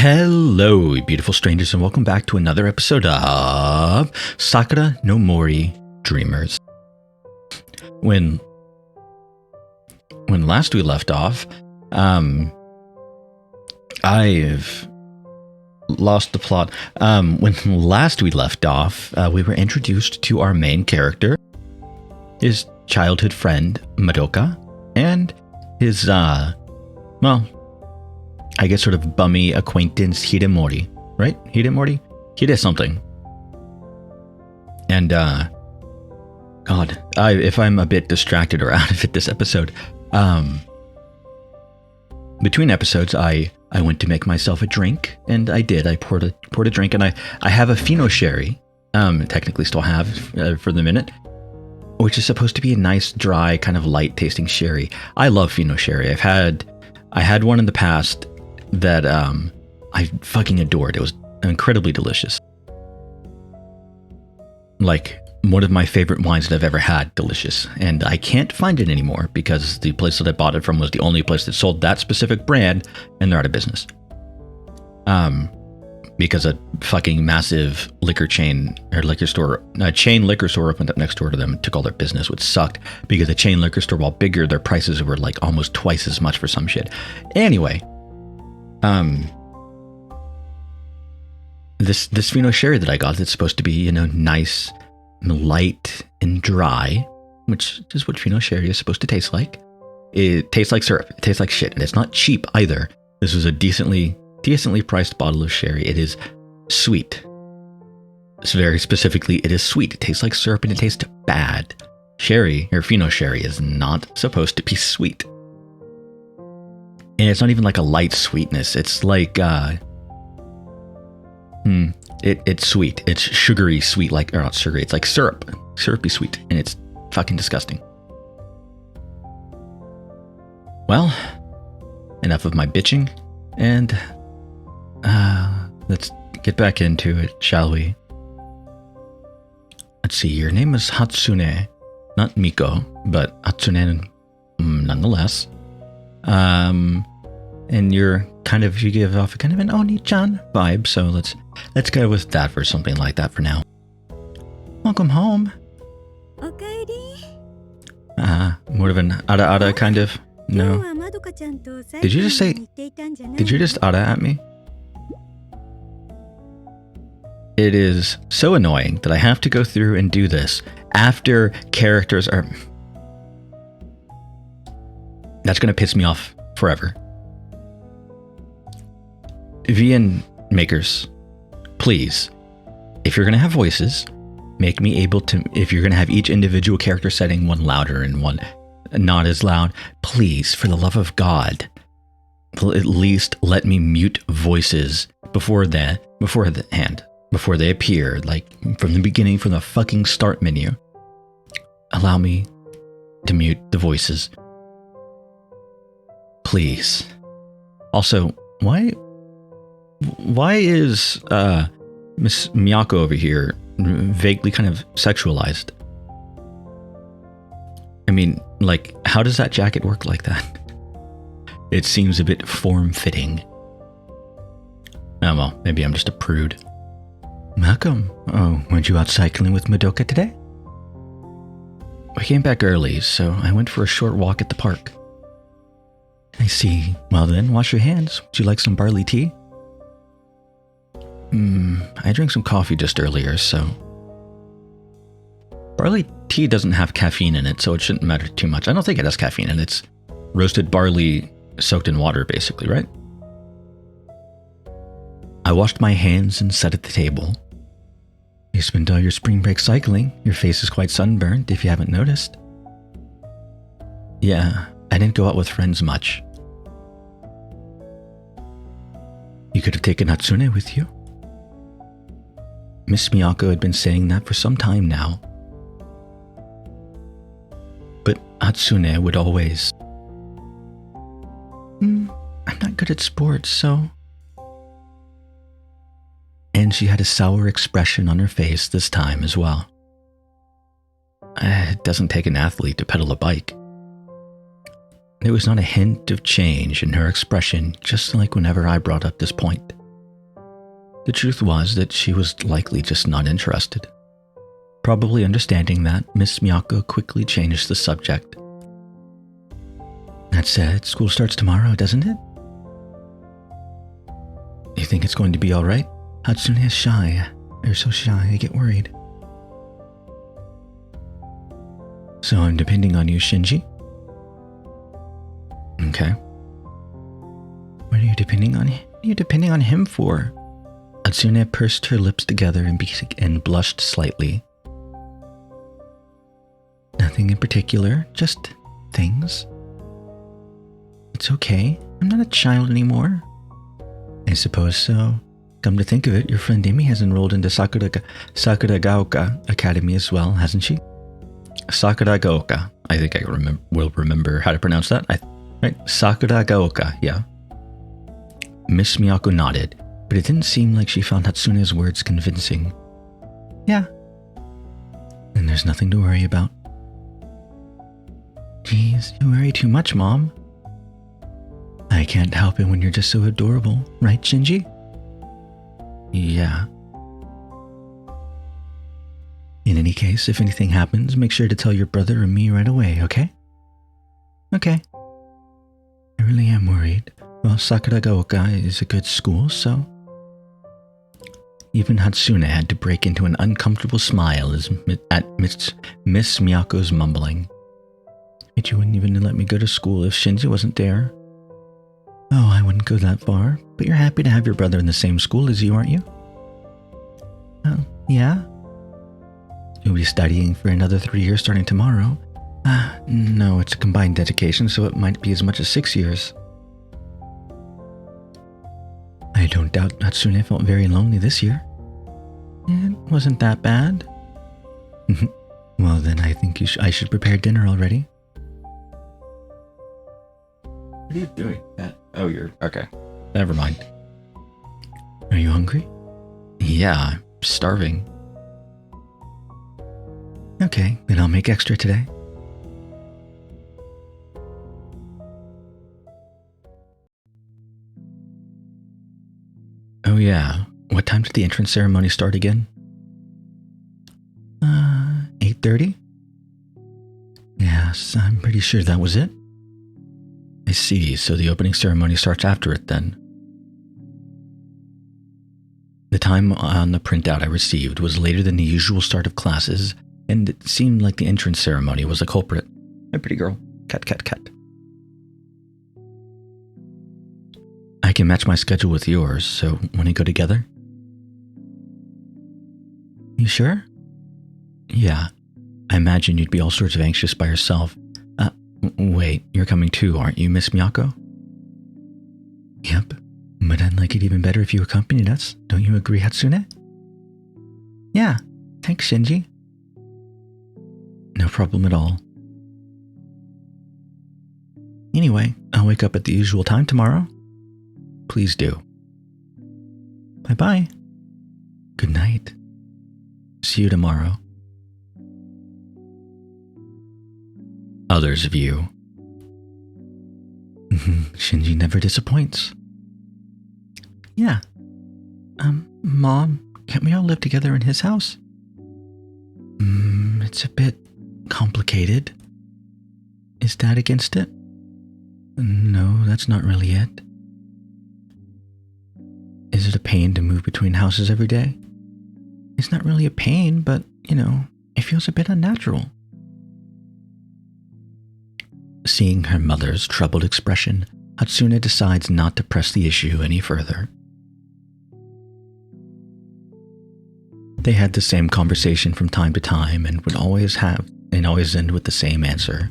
Hello, beautiful strangers, and welcome back to another episode of Sakura no Mori Dreamers. When last we left off, I've lost the plot. When last we left off, we were introduced to our main character, his childhood friend Madoka, and his I guess sort of bummy acquaintance Hidemori, right? Hidemori? Hide something. And, God, if I'm a bit distracted or out of it this episode, between episodes, I went to make myself a drink, and I did. I poured a drink, and I have a Fino Sherry, technically still have for the minute, which is supposed to be a nice, dry, kind of light-tasting sherry. I love Fino Sherry. I had one in the past that I fucking adored. It was incredibly delicious. Like, one of my favorite wines that I've ever had, delicious. And I can't find it anymore because the place that I bought it from was the only place that sold that specific brand, and they're out of business. Because a fucking massive chain liquor store opened up next door to them and took all their business, which sucked because the chain liquor store, while bigger, their prices were like almost twice as much for some shit. Anyway, this Fino Sherry that I got, that's supposed to be, nice, light, and dry, which is what Fino Sherry is supposed to taste like. It tastes like syrup. It tastes like shit, and it's not cheap either. This was a decently priced bottle of sherry. It is sweet. Very specifically, it is sweet. It tastes like syrup, and it tastes bad. Sherry, or Fino Sherry, is not supposed to be sweet. And it's not even like a light sweetness. It's like, it's sweet. It's sugary sweet, or not sugary. It's like syrup. Syrupy sweet. And it's fucking disgusting. Well, enough of my bitching. And, let's get back into it, shall we? Let's see. Your name is Hatsune. Not Miko, but Hatsune nonetheless. And you give off a kind of an Oni-chan vibe, so let's go with that for something like that for now. Welcome home. More of an ara kind of? No. Did you just ara at me? It is so annoying that I have to go through and do this after characters are... That's going to piss me off forever. VN makers, please, if you're going to have voices, make me able to, if you're going to have each individual character setting, one louder and one not as loud, please, for the love of God, at least let me mute voices before they appear, like from the beginning, from the fucking start menu. Allow me to mute the voices. Please. Also, why is Miss Miyako over here vaguely kind of sexualized? I mean, like, how does that jacket work like that? It seems a bit form-fitting. Oh well, maybe I'm just a prude. Malcolm, weren't you out cycling with Madoka today? I came back early, so I went for a short walk at the park. I see. Well then, wash your hands. Would you like some barley tea? I drank some coffee just earlier, so... Barley tea doesn't have caffeine in it, so it shouldn't matter too much. I don't think it has caffeine in it. It's roasted barley soaked in water, basically, right? I washed my hands and sat at the table. You spent all your spring break cycling. Your face is quite sunburned, if you haven't noticed. Yeah, I didn't go out with friends much. You could have taken Hatsune with you. Miss Miyako had been saying that for some time now. But Hatsune would always... I'm not good at sports, so... And she had a sour expression on her face this time as well. It doesn't take an athlete to pedal a bike. There was not a hint of change in her expression, just like whenever I brought up this point. The truth was that she was likely just not interested. Probably understanding that, Miss Miyako quickly changed the subject. That said, school starts tomorrow, doesn't it? You think it's going to be alright? Hatsune is shy. They're so shy, I get worried. So I'm depending on you, Shinji? Okay. What are you depending on? What are you depending on him for? Hatsune pursed her lips together and blushed slightly. Nothing in particular, just things. It's okay. I'm not a child anymore. I suppose so. Come to think of it, your friend Amy has enrolled into Sakura Gaoka Academy as well, hasn't she? Sakura Gaoka. I think I will remember how to pronounce that. Right? Sakura Gaoka, yeah. Miss Miyako nodded, but it didn't seem like she found Hatsune's words convincing. Yeah. And there's nothing to worry about. Geez, you worry too much, Mom. I can't help it when you're just so adorable, right, Shinji? Yeah. In any case, if anything happens, make sure to tell your brother or me right away, okay? Okay. I really am worried. Well, Sakura Gaoka is a good school, so... Even Hatsune had to break into an uncomfortable smile at Miss Miyako's mumbling. But you wouldn't even let me go to school if Shinji wasn't there. Oh, I wouldn't go that far, but you're happy to have your brother in the same school as you, aren't you? Oh, yeah? You'll be studying for another 3 years starting tomorrow. No, it's a combined education, so it might be as much as 6 years. I don't doubt Hatsune felt very lonely this year. It wasn't that bad. Well, then I think I should prepare dinner already. What are you doing? Oh, you're... Okay. Never mind. Are you hungry? Yeah, I'm starving. Okay, then I'll make extra today. Oh yeah, what time did the entrance ceremony start again? 8:30? Yes, I'm pretty sure that was it. I see, so the opening ceremony starts after it then. The time on the printout I received was later than the usual start of classes, and it seemed like the entrance ceremony was a culprit. Hey, pretty girl. Cut, cut, cut. I can match my schedule with yours, so want to go together? You sure? Yeah. I imagine you'd be all sorts of anxious by yourself. Wait, you're coming too, aren't you, Miss Miyako? Yep, but I'd like it even better if you accompanied us. Don't you agree, Hatsune? Yeah, thanks, Shinji. No problem at all. Anyway, I'll wake up at the usual time tomorrow. Please do. Bye-bye. Good night. See you tomorrow. Others view. Shinji never disappoints. Yeah. Mom, can't we all live together in his house? It's a bit complicated. Is Dad against it? No, that's not really it. Is it a pain to move between houses every day? It's not really a pain, but, it feels a bit unnatural. Seeing her mother's troubled expression, Hatsune decides not to press the issue any further. They had the same conversation from time to time and would always end with the same answer.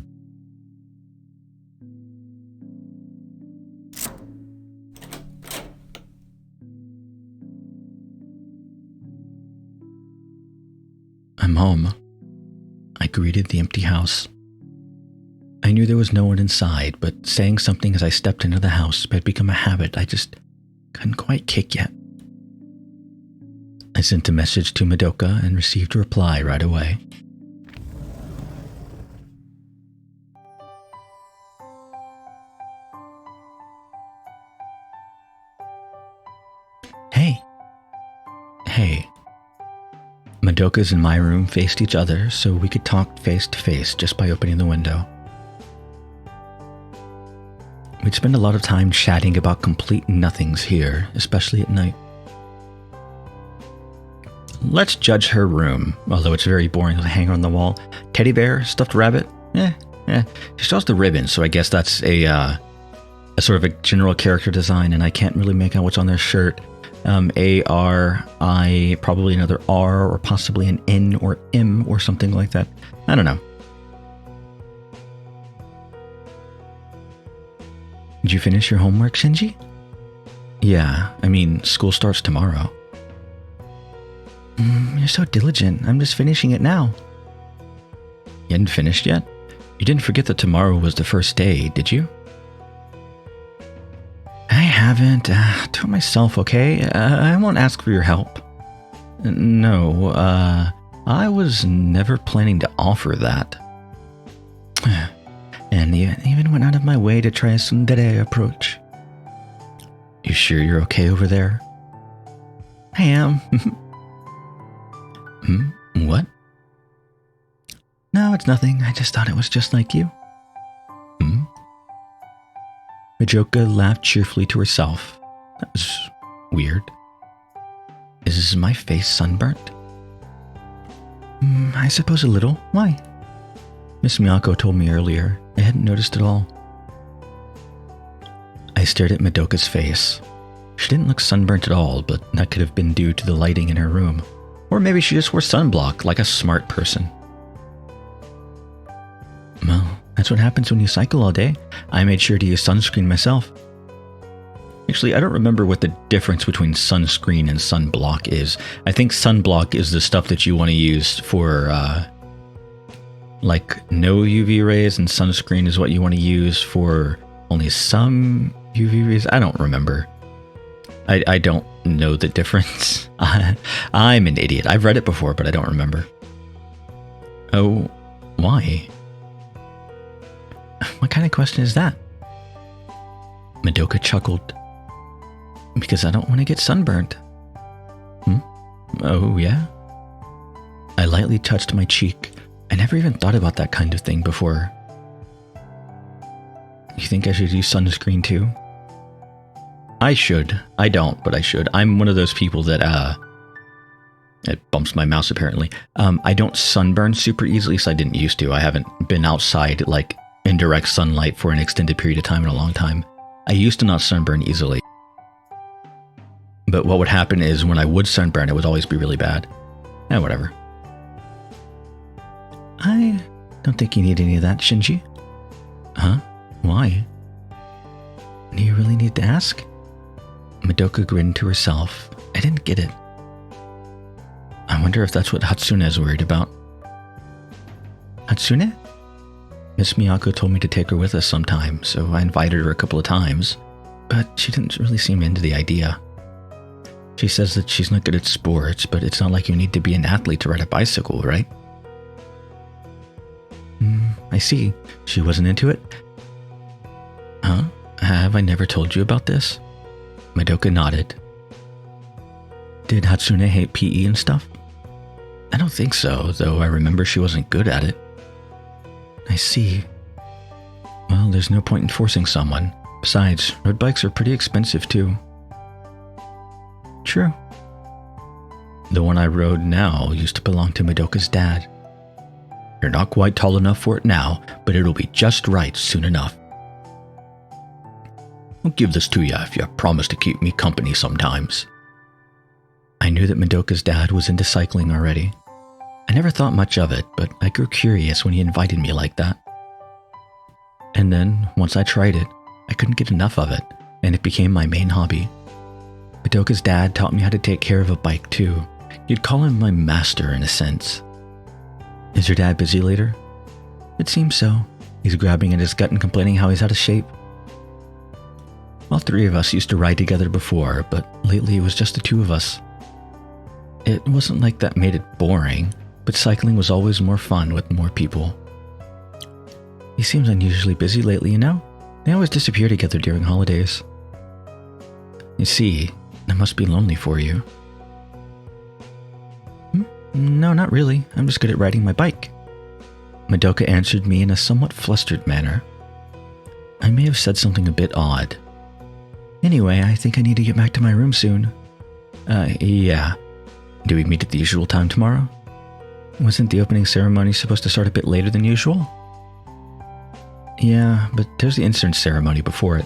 I'm home. I greeted the empty house. I knew there was no one inside, but saying something as I stepped into the house had become a habit I just couldn't quite kick yet. I sent a message to Madoka and received a reply right away. Hey, Madoka's and my room faced each other, so we could talk face to face just by opening the window. We'd spend a lot of time chatting about complete nothings here, especially at night. Let's judge her room, although it's very boring with a hanger on the wall. Teddy bear, stuffed rabbit, She still has the ribbon, so I guess that's a sort of a general character design, and I can't really make out what's on their shirt. A-R-I, probably another R, or possibly an N or M or something like that. I don't know. Did you finish your homework, Shinji? Yeah, I mean, school starts tomorrow. You're so diligent. I'm just finishing it now. You hadn't finished yet? You didn't forget that tomorrow was the first day, did you? I haven't. Do it myself, okay? I won't ask for your help. No, I was never planning to offer that. And even went out of my way to try a tsundere approach. You sure you're okay over there? I am. What? No, it's nothing. I just thought it was just like you. Majoka laughed cheerfully to herself. That was weird. Is my face sunburnt? I suppose a little. Why? Miss Miyako told me earlier. I hadn't noticed at all. I stared at Madoka's face. She didn't look sunburnt at all, but that could have been due to the lighting in her room. Or maybe she just wore sunblock like a smart person. Well, that's what happens when you cycle all day. I made sure to use sunscreen myself. Actually, I don't remember what the difference between sunscreen and sunblock is. I think sunblock is the stuff that you want to use for, like, no UV rays, and sunscreen is what you want to use for only some UV rays. I don't remember. I don't know the difference. I'm an idiot. I've read it before, but I don't remember. Oh, why? What kind of question is that? Madoka chuckled. Because I don't want to get sunburnt. Oh, yeah? I lightly touched my cheek. I never even thought about that kind of thing before. You think I should use sunscreen too? I should. I don't, but I should. I'm one of those people that, it bumps my mouse apparently. I don't sunburn super easily, so I didn't used to. I haven't been outside, like, in direct sunlight for an extended period of time in a long time. I used to not sunburn easily. But what would happen is when I would sunburn, it would always be really bad. Whatever. I don't think you need any of that, Shinji. Huh? Why? Do you really need to ask? Madoka grinned to herself. I didn't get it. I wonder if that's what Hatsune is worried about. Hatsune? Miss Miyako told me to take her with us sometime, so I invited her a couple of times, but she didn't really seem into the idea. She says that she's not good at sports, but it's not like you need to be an athlete to ride a bicycle, right? I see. She wasn't into it? Huh? Have I never told you about this? Madoka nodded. Did Hatsune hate PE and stuff? I don't think so, though I remember she wasn't good at it. I see. Well, there's no point in forcing someone. Besides, road bikes are pretty expensive too. True. The one I rode now used to belong to Madoka's dad. You're not quite tall enough for it now, but it'll be just right soon enough. I'll give this to you if you promise to keep me company sometimes. I knew that Madoka's dad was into cycling already. I never thought much of it, but I grew curious when he invited me like that. And then, once I tried it, I couldn't get enough of it, and it became my main hobby. Madoka's dad taught me how to take care of a bike too. You'd call him my master in a sense. Is your dad busy later? It seems so. He's grabbing at his gut and complaining how he's out of shape. All three of us used to ride together before, but lately it was just the two of us. It wasn't like that made it boring, but cycling was always more fun with more people. He seems unusually busy lately, you know? They always disappear together during holidays. You see, that must be lonely for you. No, not really. I'm just good at riding my bike. Madoka answered me in a somewhat flustered manner. I may have said something a bit odd. Anyway, I think I need to get back to my room soon. Yeah. Do we meet at the usual time tomorrow? Wasn't the opening ceremony supposed to start a bit later than usual? Yeah, but there's the entrance ceremony before it.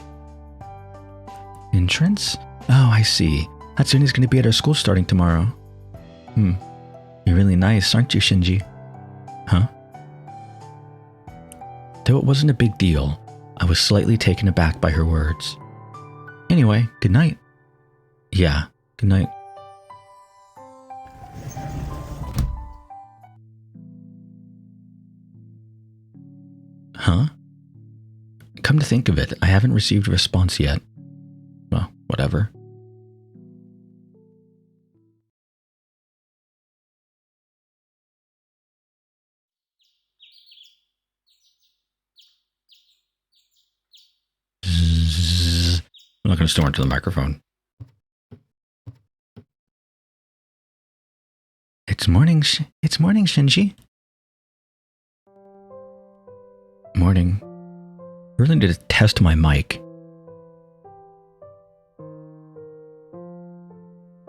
Entrance? Oh, I see. Hatsune's going to be at our school starting tomorrow. You're really nice, aren't you, Shinji? Huh? Though it wasn't a big deal, I was slightly taken aback by her words. Anyway, good night. Yeah, good night. Huh? Come to think of it, I haven't received a response yet. Well, whatever. I'm not going to storm into the microphone. It's morning, Shinji. Morning. I really need to test my mic.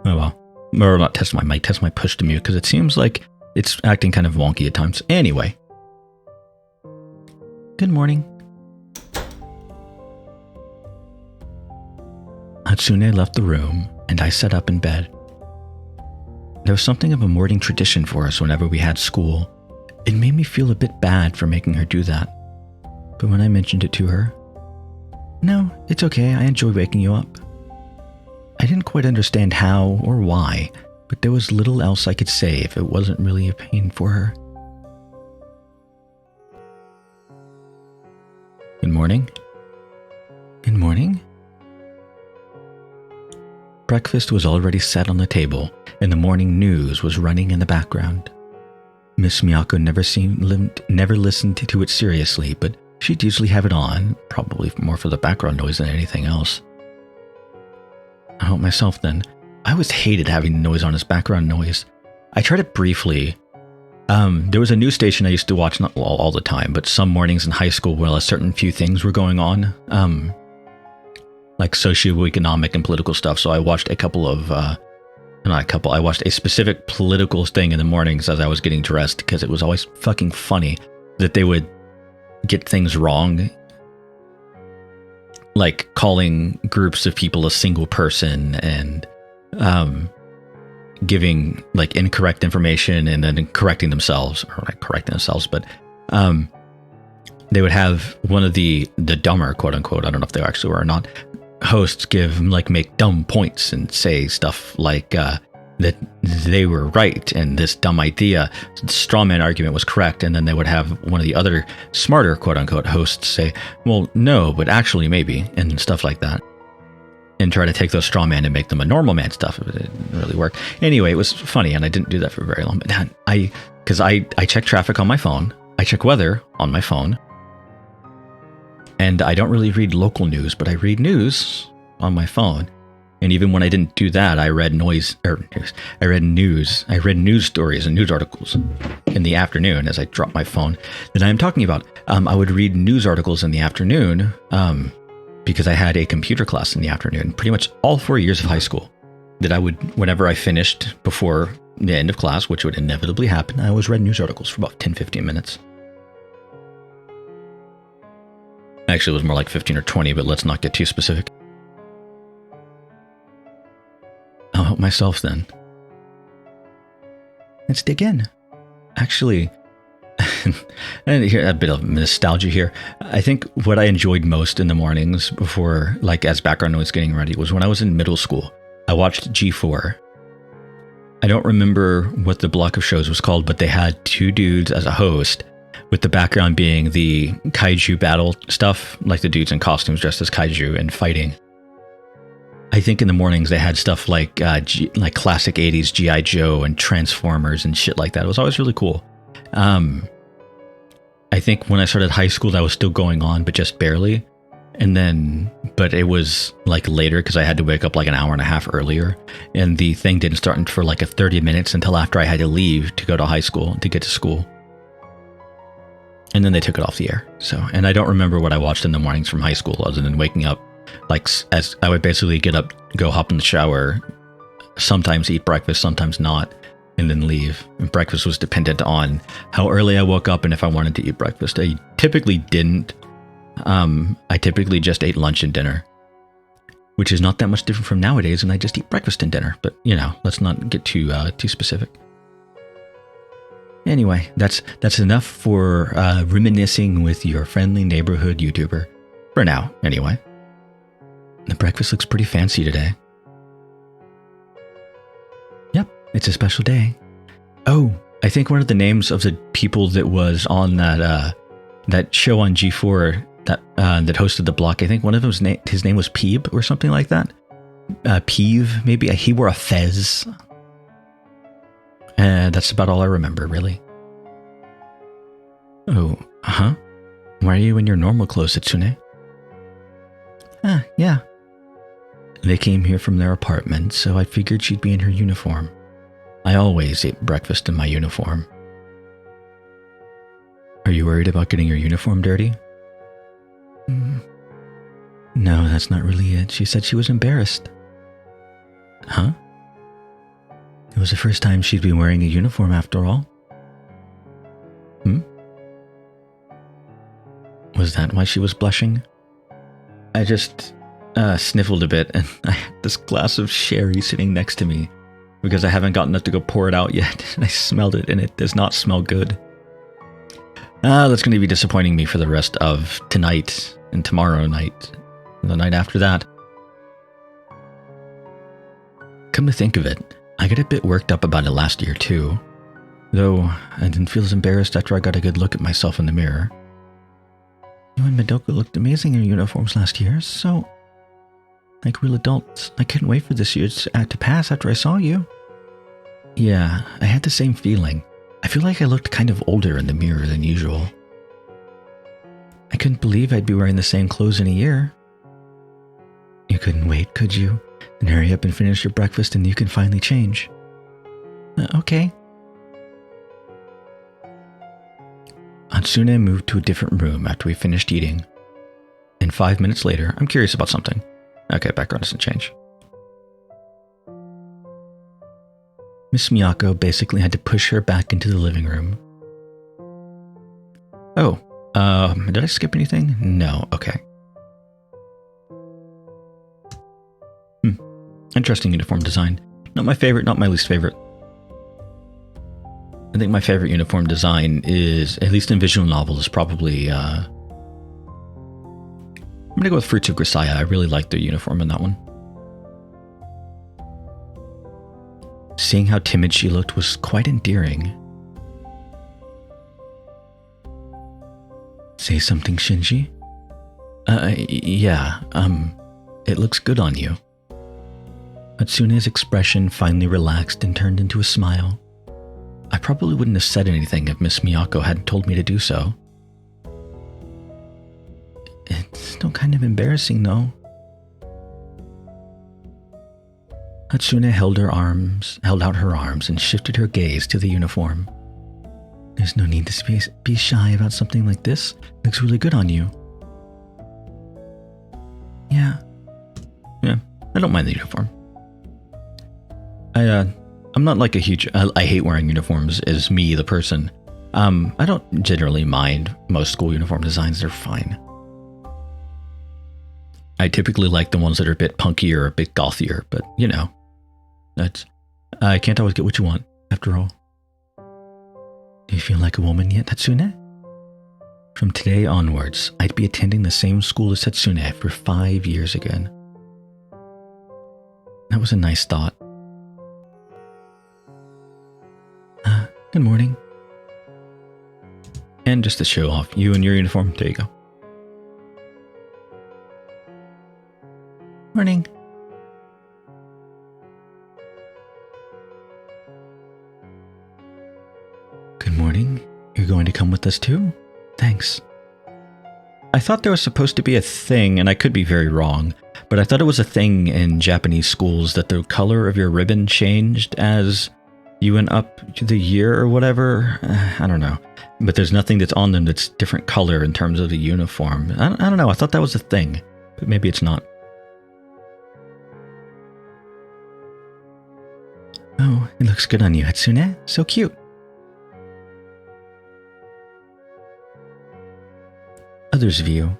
Oh well. Or not test my mic, test my push to mute, because it seems like it's acting kind of wonky at times. Anyway. Good morning. Hatsune left the room, and I sat up in bed. There was something of a morning tradition for us whenever we had school. It made me feel a bit bad for making her do that. But when I mentioned it to her, no, it's okay, I enjoy waking you up. I didn't quite understand how or why, but there was little else I could say if it wasn't really a pain for her. Good morning. Good morning. Breakfast was already set on the table, and the morning news was running in the background. Miss Miyako never listened to it seriously, but she'd usually have it on, probably more for the background noise than anything else. I helped myself then. I always hated having noise on as background noise. I tried it briefly. There was a news station I used to watch, not all the time, but some mornings in high school where a certain few things were going on. Like socioeconomic and political stuff. So I watched I watched a specific political thing in the mornings as I was getting dressed, because it was always fucking funny that they would get things wrong. Like calling groups of people a single person and giving like incorrect information and then correcting themselves, or not correcting themselves, but they would have one of the dumber, quote unquote, I don't know if they actually were or not, hosts make dumb points and say stuff like that they were right and this dumb idea, the straw man argument was correct, and then they would have one of the other smarter, quote unquote, hosts say, well, no, but actually maybe, and stuff like that, and try to take those straw man and make them a normal man stuff. It didn't really work. Anyway, it was funny, and I didn't do that for very long. But because I check traffic on my phone, I check weather on my phone, and I don't really read local news, but I read news on my phone. And even when I didn't do that, I read news. I read news stories and news articles in the afternoon as I dropped my phone. That I'm talking about. I would read news articles in the afternoon because I had a computer class in the afternoon. Pretty much all 4 years of high school. That I would, whenever I finished before the end of class, which would inevitably happen, I always read news articles for about 10-15 minutes. Actually, it was more like 15 or 20, but let's not get too specific. I'll help myself then. Let's dig in. Actually, and here a bit of nostalgia here. I think what I enjoyed most in the mornings before, like as background noise getting ready, was when I was in middle school. I watched G4. I don't remember what the block of shows was called, but they had two dudes as a host, with the background being the kaiju battle stuff, like the dudes in costumes dressed as kaiju and fighting. I think in the mornings they had stuff like like classic 80s G.I. Joe and Transformers and shit like that. It was always really cool. I think when I started high school that was still going on, but just barely. And then, but it was like later because I had to wake up like an hour and a half earlier. And the thing didn't start for like 30 minutes until after I had to leave to go to high school, to get to school. And then they took it off the air. So, and I don't remember what I watched in the mornings from high school other than waking up. Like, as I would basically get up, go hop in the shower, sometimes eat breakfast, sometimes not, and then leave. And breakfast was dependent on how early I woke up and if I wanted to eat breakfast. I typically didn't. I typically just ate lunch and dinner, which is not that much different from nowadays, and I just eat breakfast and dinner. But, you know, let's not get too specific. Anyway, that's enough for reminiscing with your friendly neighborhood YouTuber. For now, anyway. The breakfast looks pretty fancy today. Yep, it's a special day. Oh, I think one of the names of the people that was on that show on G4 that hosted the block, I think one of them his name was Peeb or something like that. Peeve, maybe. He wore a fez. That's about all I remember, really. Oh, huh? Why are you in your normal clothes, Setsune? Yeah. They came here from their apartment, so I figured she'd be in her uniform. I always ate breakfast in my uniform. Are you worried about getting your uniform dirty? No, that's not really it. She said she was embarrassed. Huh? It was the first time she'd be wearing a uniform after all. Was that why she was blushing? I just sniffled a bit and I had this glass of sherry sitting next to me because I haven't gotten up to go pour it out yet. And I smelled it and it does not smell good. That's going to be disappointing me for the rest of tonight and tomorrow night and the night after that. Come to think of it, I got a bit worked up about it last year too. Though I didn't feel as embarrassed after I got a good look at myself in the mirror. You and Madoka looked amazing in your uniforms last year, so like real adults, I couldn't wait for this year to pass after I saw you. Yeah, I had the same feeling. I feel like I looked kind of older in the mirror than usual. I couldn't believe I'd be wearing the same clothes in a year. You couldn't wait, could you? Then hurry up and finish your breakfast and you can finally change. Okay. Hatsune moved to a different room after we finished eating. And 5 minutes later, I'm curious about something. Okay, background doesn't change. Miss Miyako basically had to push her back into the living room. Oh, did I skip anything? No, okay. Interesting uniform design. Not my favorite, not my least favorite. I think my favorite uniform design is, at least in visual novel, is probably, I'm gonna go with Fruits of Grisaya. I really like their uniform in that one. Seeing how timid she looked was quite endearing. Say something, Shinji? Yeah, it looks good on you. Hatsune's expression finally relaxed and turned into a smile. I probably wouldn't have said anything if Miss Miyako hadn't told me to do so. It's still kind of embarrassing, though. Hatsune held out her arms and shifted her gaze to the uniform. There's no need to be shy about something like this. It looks really good on you. Yeah, I don't mind the uniform. I'm not like a huge... I hate wearing uniforms as me, the person. I don't generally mind most school uniform designs. They're fine. I typically like the ones that are a bit punkier or a bit gothier, but, you know, I can't always get what you want, after all. Do you feel like a woman yet, Hatsune? From today onwards, I'd be attending the same school as Hatsune for 5 years again. That was a nice thought. Good morning. And just to show off, you and your uniform, there you go. Morning. Good morning. You're going to come with us too? Thanks. I thought there was supposed to be a thing, and I could be very wrong, but I thought it was a thing in Japanese schools that the color of your ribbon changed as you went up the year or whatever. I don't know. But there's nothing that's on them that's different color in terms of the uniform. I don't know. I thought that was a thing, but maybe it's not. Oh, it looks good on you, Hatsune. So cute. Others view.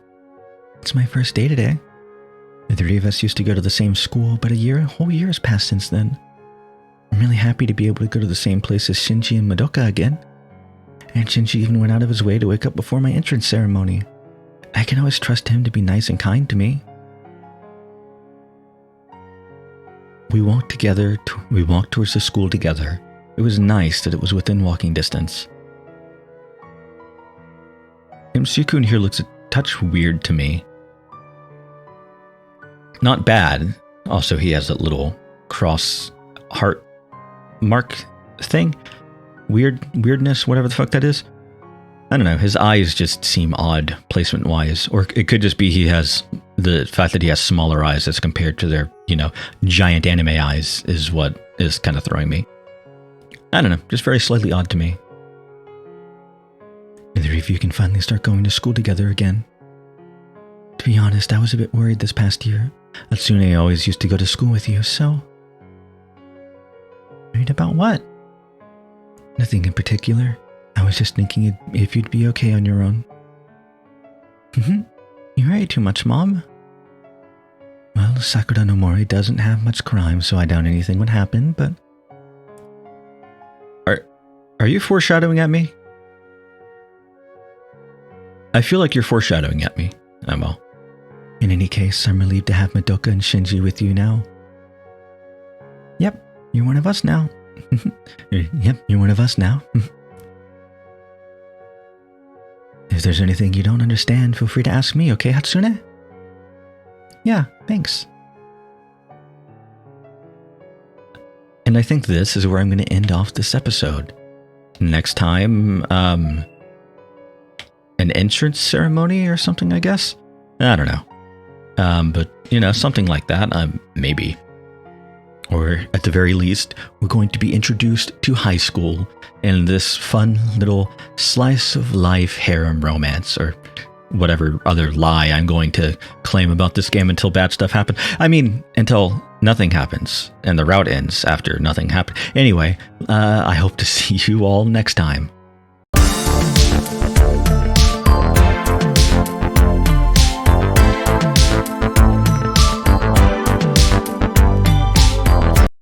It's my first day today. The three of us used to go to the same school, but a whole year has passed since then. I'm really happy to be able to go to the same place as Shinji and Madoka again. And Shinji even went out of his way to wake up before my entrance ceremony. I can always trust him to be nice and kind to me. We walked towards the school together. It was nice that it was within walking distance. Suikun here looks a touch weird to me. Not bad. Also, he has that little cross heart mark thing. Weirdness, whatever the fuck that is. I don't know. His eyes just seem odd placement-wise. Or it could just be he has the fact that he has smaller eyes as compared to their, giant anime eyes is what is kind of throwing me. I don't know. Just very slightly odd to me. The three of you can finally start going to school together again. To be honest, I was a bit worried this past year. Hatsune always used to go to school with you, so... Worried about what? Nothing in particular. I was just thinking if you'd be okay on your own. You worry too much, Mom. Well, Sakura no Mori doesn't have much crime, so I doubt anything would happen, but... Are you foreshadowing at me? I feel like you're foreshadowing at me. Oh well. In any case, I'm relieved to have Madoka and Shinji with you now. Yep, you're one of us now. Yep, you're one of us now. If there's anything you don't understand, feel free to ask me, okay, Hatsune? Yeah, thanks. And I think this is where I'm going to end off this episode. Next time, an entrance ceremony or something, I guess? I don't know. But, something like that, maybe. Or at the very least, we're going to be introduced to high school in this fun little slice of life harem romance, or whatever other lie I'm going to claim about this game until bad stuff happens. I mean, until nothing happens and the route ends after nothing happened. Anyway, I hope to see you all next time.